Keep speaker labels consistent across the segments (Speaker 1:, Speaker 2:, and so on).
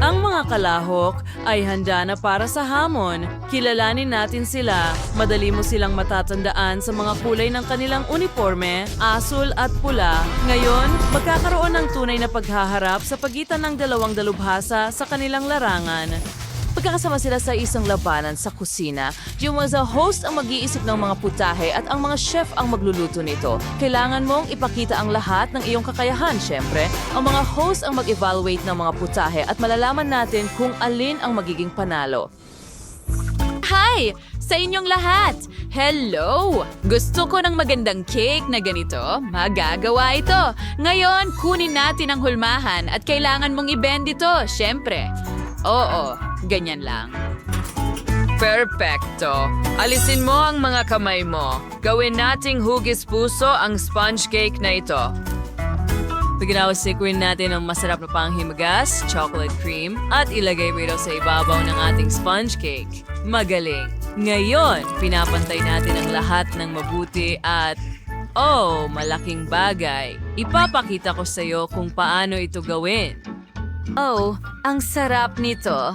Speaker 1: Ang mga kalahok ay handa na para sa hamon. Kilalanin natin sila. Madali mo silang matatandaan sa mga kulay ng kanilang uniforme, asul at pula. Ngayon, magkakaroon ng tunay na paghaharap sa pagitan ng dalawang dalubhasa sa kanilang larangan. Pagkakasama sila sa isang labanan sa kusina, yung mga host ang mag-iisip ng mga putahe at ang mga chef ang magluluto nito. Kailangan mong ipakita ang lahat ng iyong kakayahan, syempre. Ang mga host ang mag-evaluate ng mga putahe at malalaman natin kung alin ang magiging panalo.
Speaker 2: Hi! Sa inyong lahat! Hello! Gusto ko ng magandang cake na ganito. Magagawa ito. Ngayon, kunin natin ang hulmahan at kailangan mong i-bend ito, syempre. Oo, ganyan lang.
Speaker 1: Perfecto. Alisin mo ang mga kamay mo. Gawin nating hugis puso ang sponge cake na ito. Pagkinausikuin natin ang masarap na panghimagas, chocolate cream, at ilagay rito sa ibabaw ng ating sponge cake. Magaling. Ngayon, pinapantay natin ang lahat ng mabuti at... Oh, malaking bagay. Ipapakita ko sa iyo kung paano ito gawin.
Speaker 2: Oh, ang sarap nito.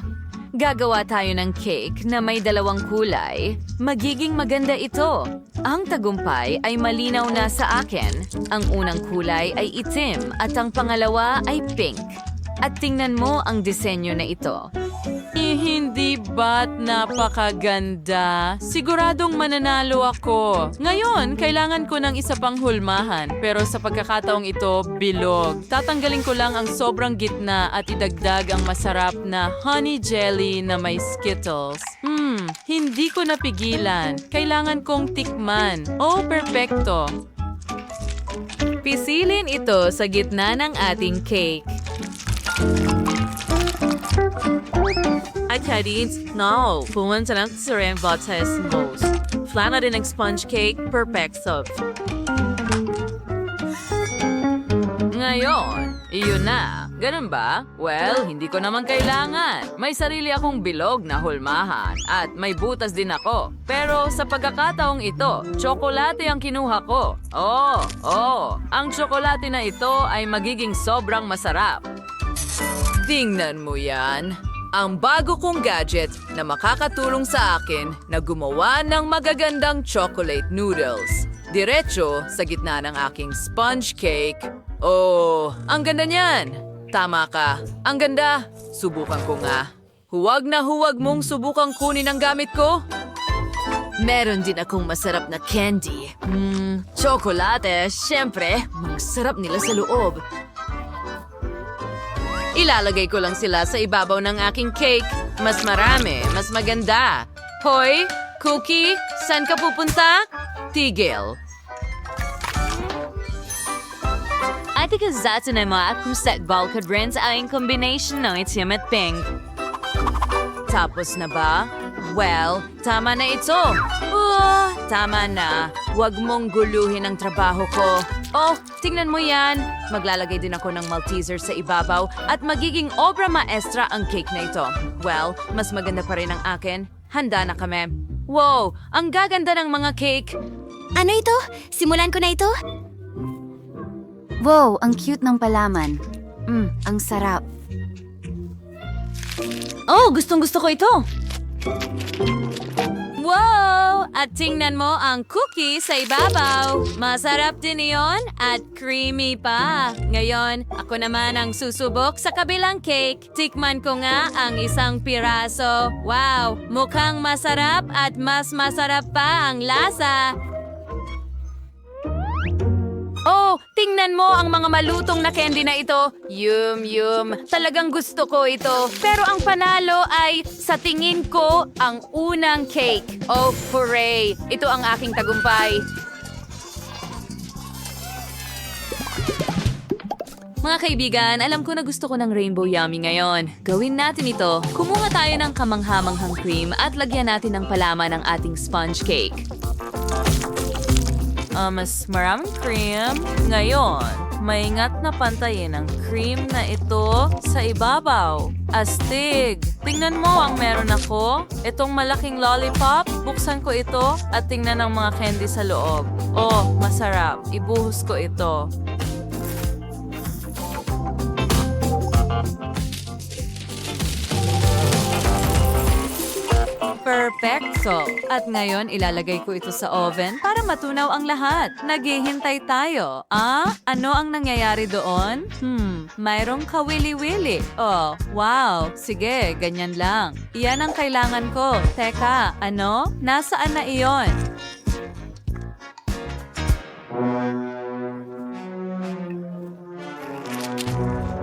Speaker 2: Gagawa tayo ng cake na may dalawang kulay. Magiging maganda ito. Ang tagumpay ay malinaw na sa akin. Ang unang kulay ay itim at ang pangalawa ay pink. At tingnan mo ang disenyo na ito.
Speaker 1: Hindi ba't napakaganda? Siguradong mananalo ako. Ngayon, kailangan ko ng isa pang hulmahan. Pero sa pagkakataong ito, bilog. Tatanggalin ko lang ang sobrang gitna at idagdag ang masarap na honey jelly na may Skittles. Hindi ko napigilan. Kailangan kong tikman. Oh, perpekto.
Speaker 2: Pisilin ito sa gitna ng ating cake.
Speaker 1: At Kadins, no. Pumunta ng Seren Botes Most. Flan na din ang sponge cake, perfecto. Ngayon, iyon na. Ganun ba? Well, hindi ko naman kailangan. May sarili akong bilog na hulmahan at may butas din ako. Pero sa pagkakataong ito, tsokolate ang kinuha ko. Ang tsokolate na ito ay magiging sobrang masarap. Tingnan mo yan. Ang bago kong gadget na makakatulong sa akin na gumawa ng magagandang chocolate noodles. Diretso sa gitna ng aking sponge cake. Oh, ang ganda niyan! Tama ka, ang ganda. Subukan ko nga. Huwag na huwag mong subukang kunin ang gamit ko.
Speaker 2: Meron din akong masarap na candy. Tsokolate, syempre. Masarap nila sa loob.
Speaker 1: Ilalagay ko lang sila sa ibabaw ng aking cake. Mas marami, mas maganda. Hoy, Cookie, saan ka pupunta? Tigil.
Speaker 2: At ikazato na mga akuset balkadrins ay ang combination ng itim at pink.
Speaker 1: Tapos na ba? Well, tama na ito. Tama na. Huwag mong guluhin ang trabaho ko. Oh, tingnan mo yan. Maglalagay din ako ng Malteser sa ibabaw at magiging obra maestra ang cake na ito. Well, mas maganda pa rin ang akin. Handa na kami. Wow, ang gaganda ng mga cake.
Speaker 3: Ano ito? Simulan ko na ito? Wow, ang cute ng palaman. Ang sarap.
Speaker 2: Oh, gustong-gusto ko ito. Wow! At tingnan mo ang cookie sa ibabaw. Masarap din iyon at creamy pa. Ngayon, ako naman ang susubok sa kabilang cake. Tikman ko nga ang isang piraso. Wow! Mukhang masarap at mas masarap pa ang lasa. Oh, tingnan mo ang mga malutong na candy na ito. Yum. Talagang gusto ko ito. Pero ang panalo ay, sa tingin ko, ang unang cake. Oh, hooray! Ito ang aking tagumpay. Mga kaibigan, alam ko na gusto ko ng rainbow yummy ngayon. Gawin natin ito. Kumuha tayo ng kamanghamanghang cream at lagyan natin ng palaman ng ating sponge cake. Mas maraming cream. Ngayon, maingat na pantayin ang cream na ito sa ibabaw. Astig! Tingnan mo ang meron ako. Itong malaking lollipop, buksan ko ito at tingnan ang mga candy sa loob. Oh, masarap. Ibuhos ko ito. Perfecto! At ngayon, ilalagay ko ito sa oven para matunaw ang lahat. Naghihintay tayo. Ano ang nangyayari doon? Mayroong kawili-wili. Oh, wow. Sige, ganyan lang. Iyan ang kailangan ko. Teka, ano? Nasaan na iyon?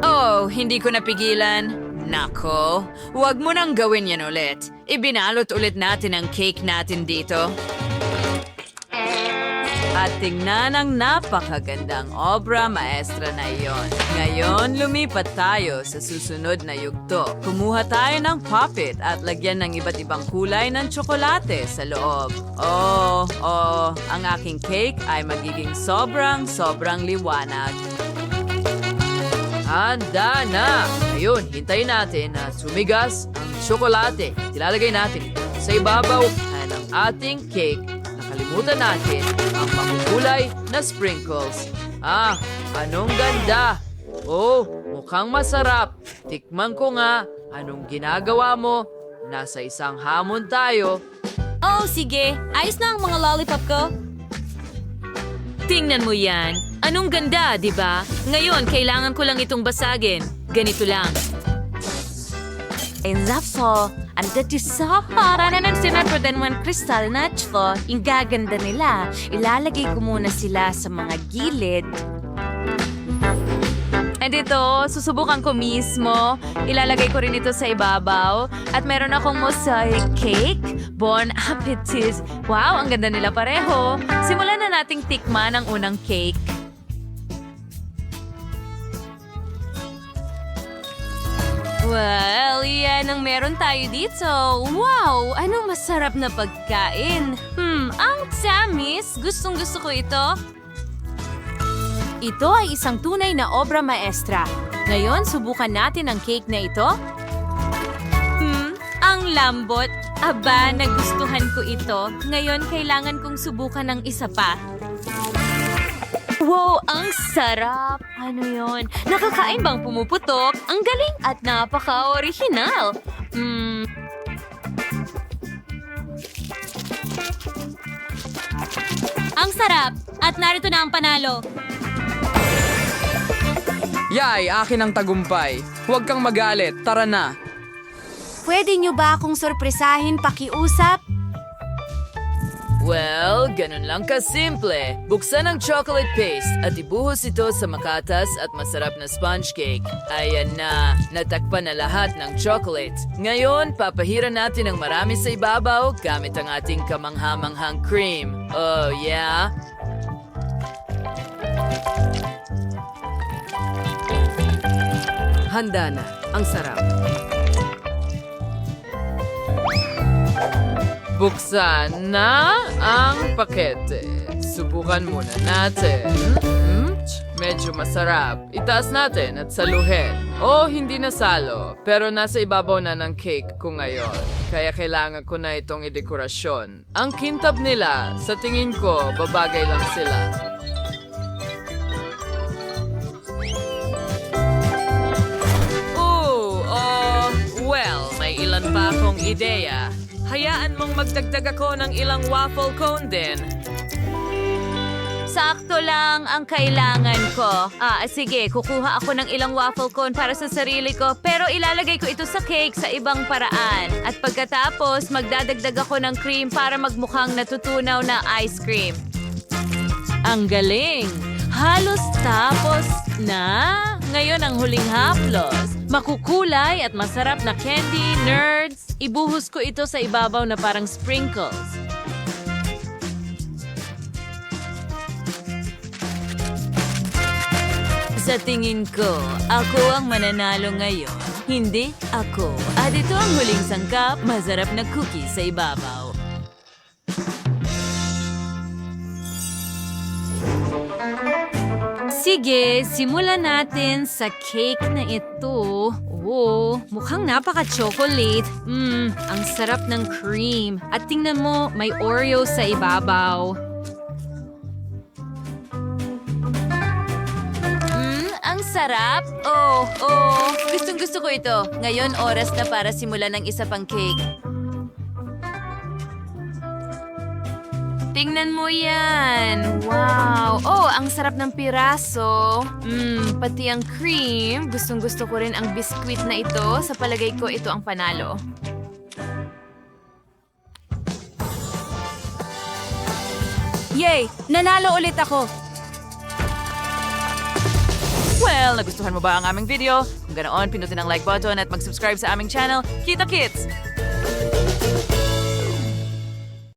Speaker 1: Oh, hindi ko napigilan. Nako, huwag mo nang gawin yan ulit. Ibinalot ulit natin ang cake natin dito.
Speaker 2: At tingnan ang napakagandang obra maestra na iyon. Ngayon, lumipat tayo sa susunod na yugto. Kumuha tayo ng puppet at lagyan ng iba't ibang kulay ng tsokolate sa loob. Ang aking cake ay magiging sobrang liwanag.
Speaker 1: Handa na! Ngayon, hintayin natin na sumigas ang tsokolate. Ilalagay natin ito sa ibabaw ng ating cake. Nakalimutan natin ang makukulay na sprinkles. Anong ganda! Oh, mukhang masarap. Tikman ko nga anong ginagawa mo. Nasa isang hamon tayo.
Speaker 2: Oh, sige. Ayos na ang mga lollipop ko. Tingnan mo yan. Anong ganda, di ba? Ngayon, kailangan ko lang itong basagin. Ganito lang. Enzapso, ang datisa para na ng sinaprodan ng kristal na chlo. Yung gaganda nila. Ilalagay ko muna sila sa mga gilid. And ito, susubukan ko mismo. Ilalagay ko rin ito sa ibabaw. At meron akong mosaic cake. Bon appetit! Wow, ang ganda nila pareho. Simulan na nating tikman ang unang cake. Well, yan ang meron tayo dito. Wow, anong masarap na pagkain. Ang tamis. Gustong-gusto ko ito. Ito ay isang tunay na obra maestra. Ngayon, subukan natin ang cake na ito. Ang lambot. Aba, nagustuhan ko ito. Ngayon, kailangan kong subukan ng isa pa. Wow, ang sarap! Ano yon? Nakakain bang pumuputok? Ang galing at napaka-original. Ang sarap! At narito na ang panalo.
Speaker 4: Yay, akin ang tagumpay. Huwag kang magalit, tara na.
Speaker 3: Pwede niyo ba akong sorpresahin pakiusap?
Speaker 1: Well, ganun lang kasimple. Buksan ang chocolate paste at ibuhos ito sa makatas at masarap na sponge cake. Ayan na, natakpan na lahat ng chocolate. Ngayon, papahiran natin ng marami sa ibabaw gamit ang ating kamanghamanghang cream. Oh, yeah?
Speaker 5: Handa na. Ang sarap.
Speaker 1: Buksan na ang pakete. Subukan muna natin. Medyo masarap. Itaas natin at saluhin. Oh, hindi nasalo. Pero nasa ibabaw na ng cake ko ngayon. Kaya kailangan ko na itong idekorasyon. Ang kintab nila, sa tingin ko, babagay lang sila. Well, may ilan pa akong ideya. Hayaan mong magdagdag ako ng ilang waffle cone din.
Speaker 2: Sakto lang ang kailangan ko. Sige, kukuha ako ng ilang waffle cone para sa sarili ko, pero ilalagay ko ito sa cake sa ibang paraan. At pagkatapos, magdadagdag ako ng cream para magmukhang natutunaw na ice cream. Ang galing! Halos tapos na! Ngayon ang huling haplos. Makukulay at masarap na candy, nerds. Ibuhos ko ito sa ibabaw na parang sprinkles. Sa tingin ko, ako ang mananalo ngayon. Hindi ako. At ito ang huling sangkap, masarap na cookie sa ibabaw. Sige, simulan natin sa cake na ito. Oh, mukhang napaka-chocolate. Ang sarap ng cream. At tingnan mo, may Oreo sa ibabaw. Ang sarap. Gustong-gusto ko ito. Ngayon, oras na para simulan ng isa pang cake. Tingnan mo yan! Wow! Oh, ang sarap ng piraso. Pati ang cream. Gustong-gusto ko rin ang biskwit na ito. Sa palagay ko, ito ang panalo.
Speaker 3: Yay! Nanalo ulit ako!
Speaker 1: Well, nagustuhan mo ba ang aming video? Kung ganoon, pinutin ang like button at mag-subscribe sa aming channel. Kita-kits!